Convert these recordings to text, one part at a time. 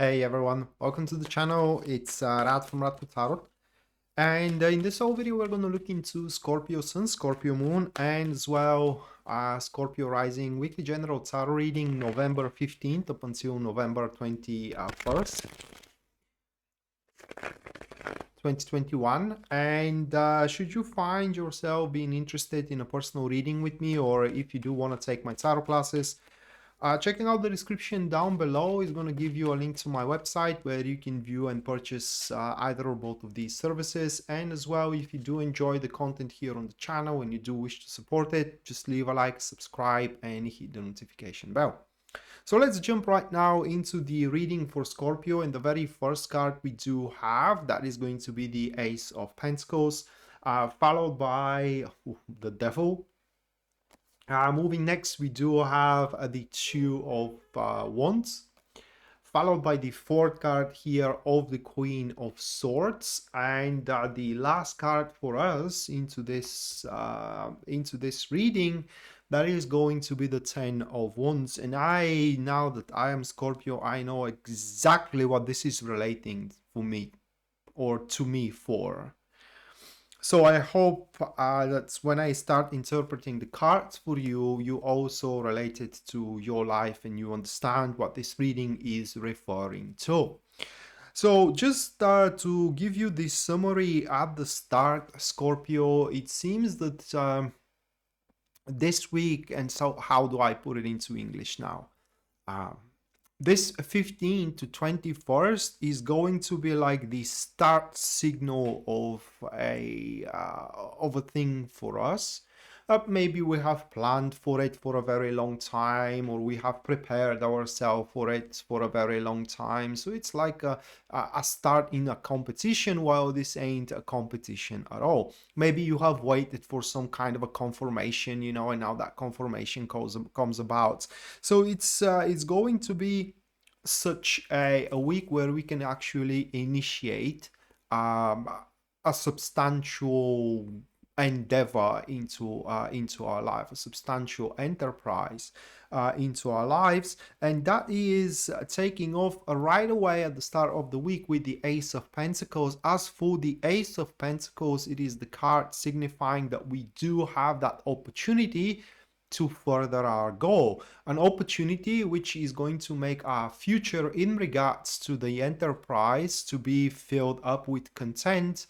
Hey everyone, welcome to the channel. It's Rad from Radko Tarot. And in this whole video, we're going to look into Scorpio Sun, Scorpio Moon, and as well Scorpio Rising weekly general tarot reading November 15th up until November 21st, 2021. And should you find yourself being interested in a personal reading with me, or if you do want to take my tarot classes, checking out the description down below is going to give you a link to my website where you can view and purchase either or both of these services. And as well, if you do enjoy the content here on the channel and you do wish to support it, just leave a like, subscribe, and hit the notification bell. So let's jump right now into the reading for Scorpio. And the very first card we do have, that is going to be the Ace of Pentacles, followed by the Devil. Moving next, we do have the Two of Wands, followed by the fourth card here of the Queen of Swords, and the last card for us into this reading, that is going to be the Ten of Wands. And now that I am Scorpio, I know exactly what this is relating for me, or to me for. So I hope that when I start interpreting the cards for you, you also relate it to your life and you understand what this reading is referring to. So just to give you this summary at the start, Scorpio, it seems that this week, and so how do I put it into English now? This 15th to 21st is going to be like the start signal of a thing for us. Maybe we have planned for it for a very long time, or we have prepared ourselves for it for a very long time. So it's like a start in a competition, while this ain't a competition at all. Maybe you have waited for some kind of a confirmation, you know, and now that confirmation comes about. So it's going to be such a week where we can actually initiate a substantial endeavor into our life, a substantial enterprise into our lives, and that is taking off right away at the start of the week with the Ace of Pentacles. As for the Ace of Pentacles, it is the card signifying that we do have that opportunity to further our goal, an opportunity which is going to make our future in regards to the enterprise to be filled up with content,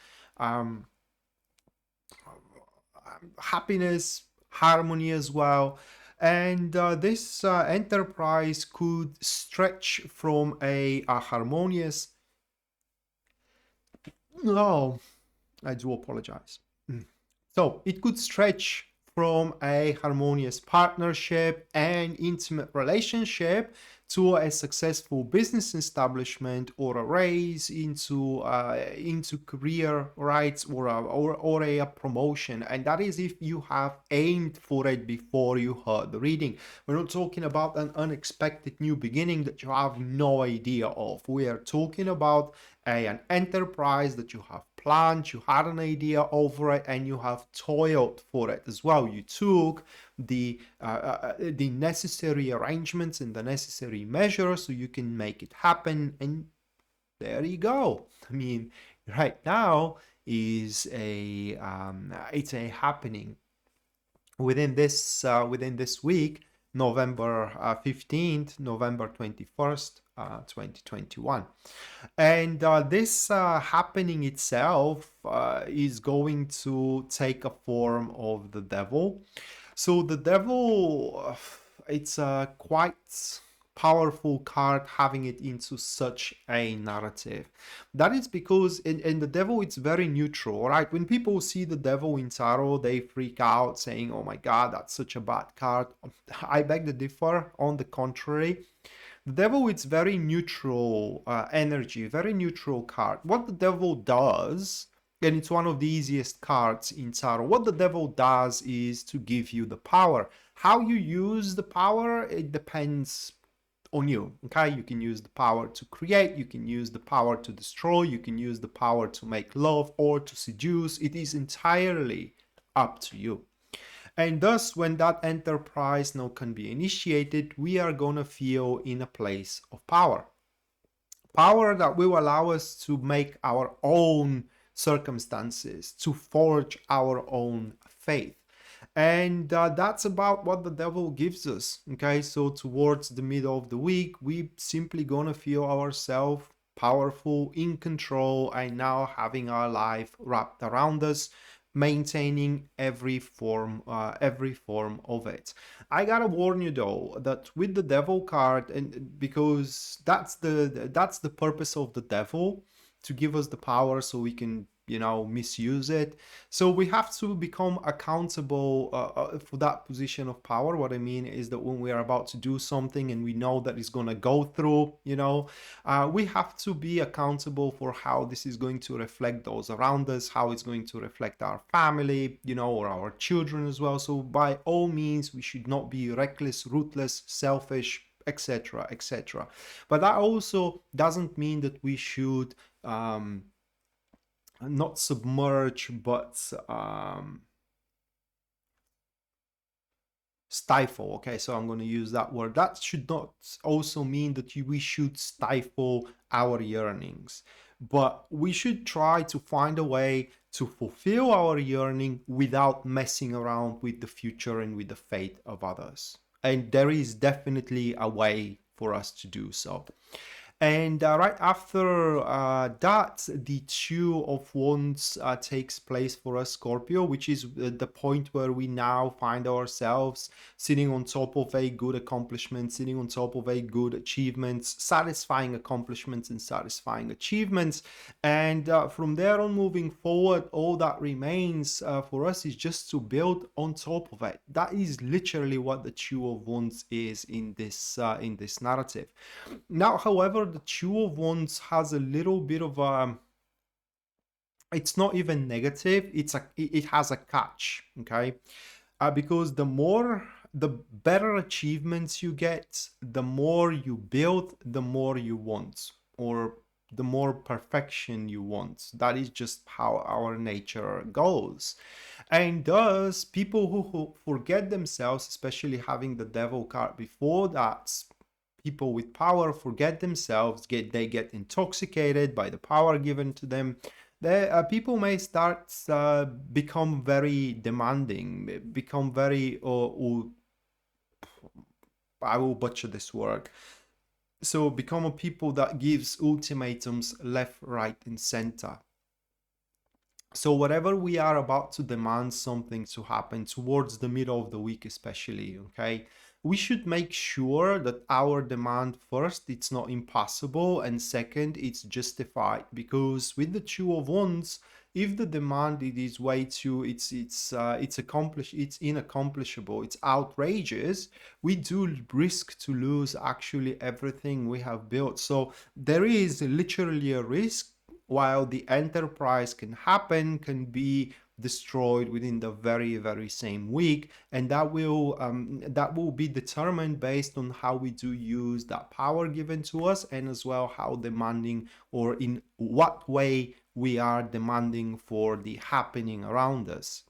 happiness, harmony as well. And this enterprise could stretch from a harmonious, no, I do apologize. So it could stretch from a harmonious partnership and intimate relationship to a successful business establishment, or a raise into career rights, or a promotion. And that is if you have aimed for it before you heard the reading. We're not talking about an unexpected new beginning that you have no idea of. We are talking about an enterprise that you have planned, you had an idea over it, and you have toiled for it as well. You took the necessary arrangements and the necessary measures so you can make it happen, and there you go. I mean, right now is it's a happening within this week, November 15th, November 21st, 2021. And this happening itself is going to take a form of the Devil. So the Devil, it's a quite powerful card, having it into such a narrative. That is because in the Devil, it's very neutral, right? When people see the Devil in tarot, they freak out saying, oh my god, that's such a bad card. I beg to differ. On the contrary, the Devil, it's very neutral energy, very neutral card. What the Devil does, and it's one of the easiest cards in tarot, what the Devil does is to give you the power. How you use the power, it depends on you. Okay, you can use the power to create, you can use the power to destroy, you can use the power to make love or to seduce. It is entirely up to you. And thus, when that enterprise now can be initiated, we are gonna feel in a place of power. Power that will allow us to make our own circumstances, to forge our own faith. And that's about what the devil gives us. Okay, so towards the middle of the week, we simply gonna feel ourselves powerful, in control, and now having our life wrapped around us, maintaining every form of it. I gotta warn you though that with the devil card, and because that's the purpose of the devil, to give us the power so we can, you know, misuse it. So we have to become accountable for that position of power. What I mean is that when we are about to do something and we know that it's going to go through, you know, we have to be accountable for how this is going to reflect those around us, how it's going to reflect our family, you know, or our children as well. So by all means, we should not be reckless, ruthless, selfish, etc., etc. But that also doesn't mean that we should not submerge, but stifle. Okay, so I'm going to use that word. That should not also mean that we should stifle our yearnings, but we should try to find a way to fulfill our yearning without messing around with the future and with the fate of others. And there is definitely a way for us to do so. And right after that, the Two of Wands takes place for us, Scorpio, which is the point where we now find ourselves sitting on top of a good accomplishment, sitting on top of a good achievements, satisfying accomplishments and satisfying achievements. And from there on moving forward, all that remains for us is just to build on top of it. That is literally what the Two of Wands is in this narrative. Now, however, the Two of Wands has a little bit of a, it's not even negative, it has a catch, okay? Because the better achievements you get, the more you build, the more you want, or the more perfection you want. That is just how our nature goes. And thus, people who forget themselves, especially having the devil card before that, people with power forget themselves, they get intoxicated by the power given to them. People may start become very demanding, become very I will butcher this word. So become a people that gives ultimatums left, right, and center. So whatever we are about to demand something to happen towards the middle of the week, especially, okay, we should make sure that our demand, first, it's not impossible, and second, it's justified. Because with the Two of Wands, if the demand it is way too, it's inaccomplishable, it's outrageous, we do risk to lose actually everything we have built. So there is literally a risk. While the enterprise can be destroyed within the very, very same week, and that will be determined based on how we do use that power given to us, and as well how demanding, or in what way we are demanding for the happening around us.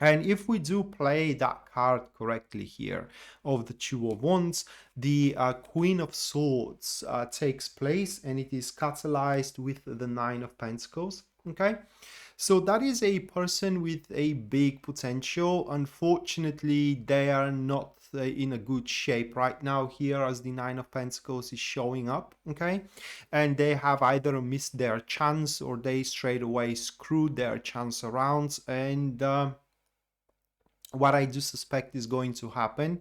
And if we do play that card correctly here of the Two of Wands, the Queen of Swords takes place, and it is catalyzed with the Nine of Pentacles. Okay, so that is a person with a big potential. Unfortunately, they are not in a good shape right now here, as the Nine of Pentacles is showing up. Okay, and they have either missed their chance, or they straight away screwed their chance around. And what I do suspect is going to happen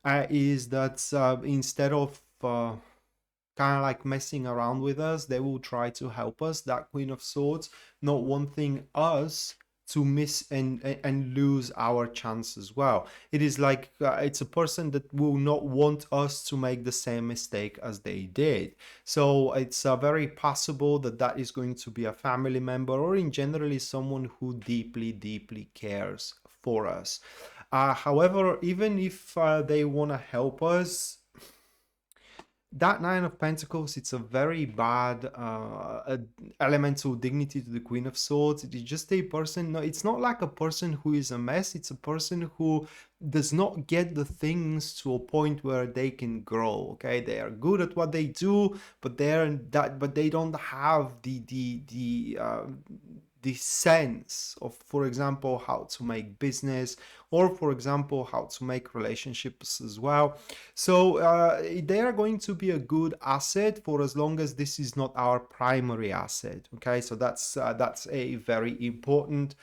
is that instead of kind of like messing around with us, they will try to help us, that Queen of Swords, not wanting us to miss and lose our chance as well. It is like it's a person that will not want us to make the same mistake as they did. So it's very possible that that is going to be a family member, or in generally someone who deeply, deeply cares for us. However, even if they want to help us, that Nine of Pentacles, it's a very bad elemental dignity to the Queen of Swords. It is just a person, no, it's not like a person who is a mess, it's a person who does not get the things to a point where they can grow. Okay, they are good at what they do, but they don't have the sense of, for example, how to make business, or for example, how to make relationships as well. So they are going to be a good asset for as long as this is not our primary asset. Okay, so that's a very important.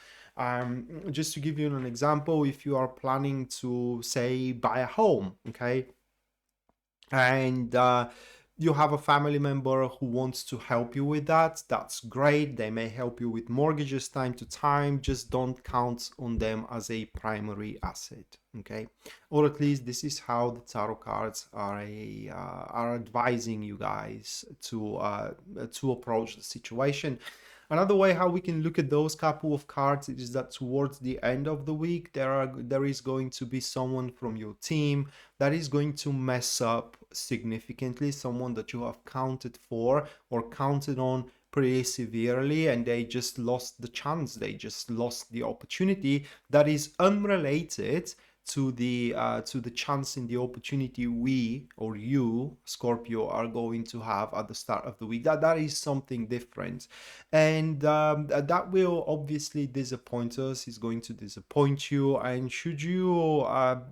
Just to give you an example, if you are planning to, say, buy a home, okay, and you have a family member who wants to help you with that, that's great. They may help you with mortgages time to time. Just don't count on them as a primary asset, okay? Or at least this is how the tarot cards are advising you guys to approach the situation. Another way how we can look at those couple of cards is that towards the end of the week, there is going to be someone from your team that is going to mess up significantly, someone that you have counted for or counted on pretty severely, and they just lost the chance, they just lost the opportunity that is unrelated to the chance and the opportunity we or you, Scorpio, are going to have at the start of the week. That is something different, and that will obviously disappoint us. Is going to disappoint you, and should you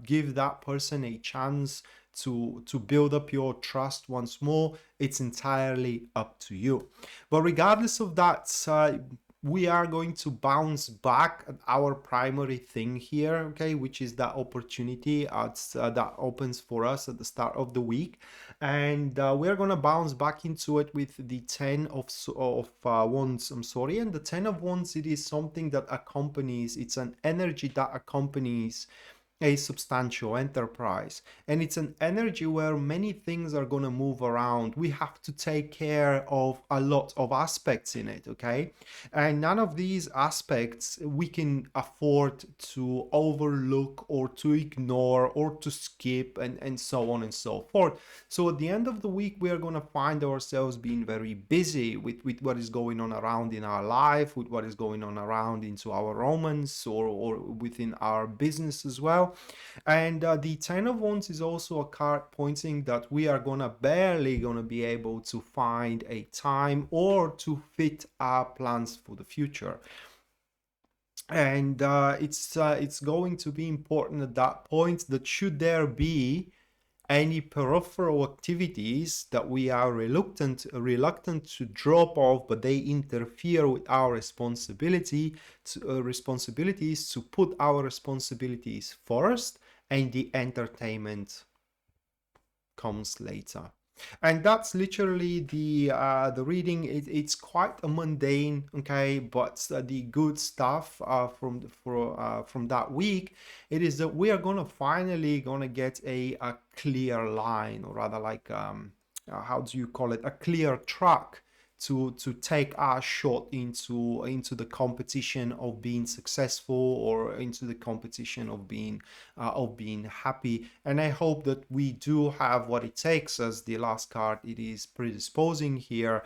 give that person a chance to build up your trust once more, it's entirely up to you. But regardless of that, we are going to bounce back at our primary thing here, okay, which is that opportunity that opens for us at the start of the week, and we're gonna bounce back into it with the Ten of Wands. I'm sorry, and the Ten of Wands, it is something that accompanies. It's an energy that accompanies a substantial enterprise, and it's an energy where many things are going to move around. We have to take care of a lot of aspects in it, okay, and none of these aspects we can afford to overlook or to ignore or to skip, and so on and so forth. So at the end of the week, we are going to find ourselves being very busy with what is going on around in our life, with what is going on around into our romance, or within our business as well. And the Ten of Wands is also a card pointing that we are barely gonna be able to find a time or to fit our plans for the future. And it's going to be important at that point that should there be any peripheral activities that we are reluctant to drop off, but they interfere with our responsibilities, to put our responsibilities first, and the entertainment comes later. And that's literally the reading. It's quite a mundane, okay, but the good stuff from that week, it is that we are finally gonna get a clear line, or rather, like how do you call it, a clear track to take our shot into the competition of being successful, or into the competition of being happy. And I hope that we do have what it takes, as the last card, it is predisposing here,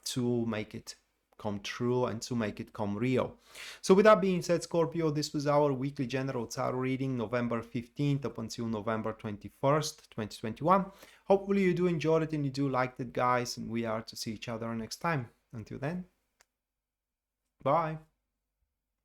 to make it come true and to make it come real. So with that being said, Scorpio, this was our weekly general tarot reading, November 15th up until November 21st, 2021. Hopefully you do enjoy it and you do like it, guys, and we are to see each other next time. Until then, bye.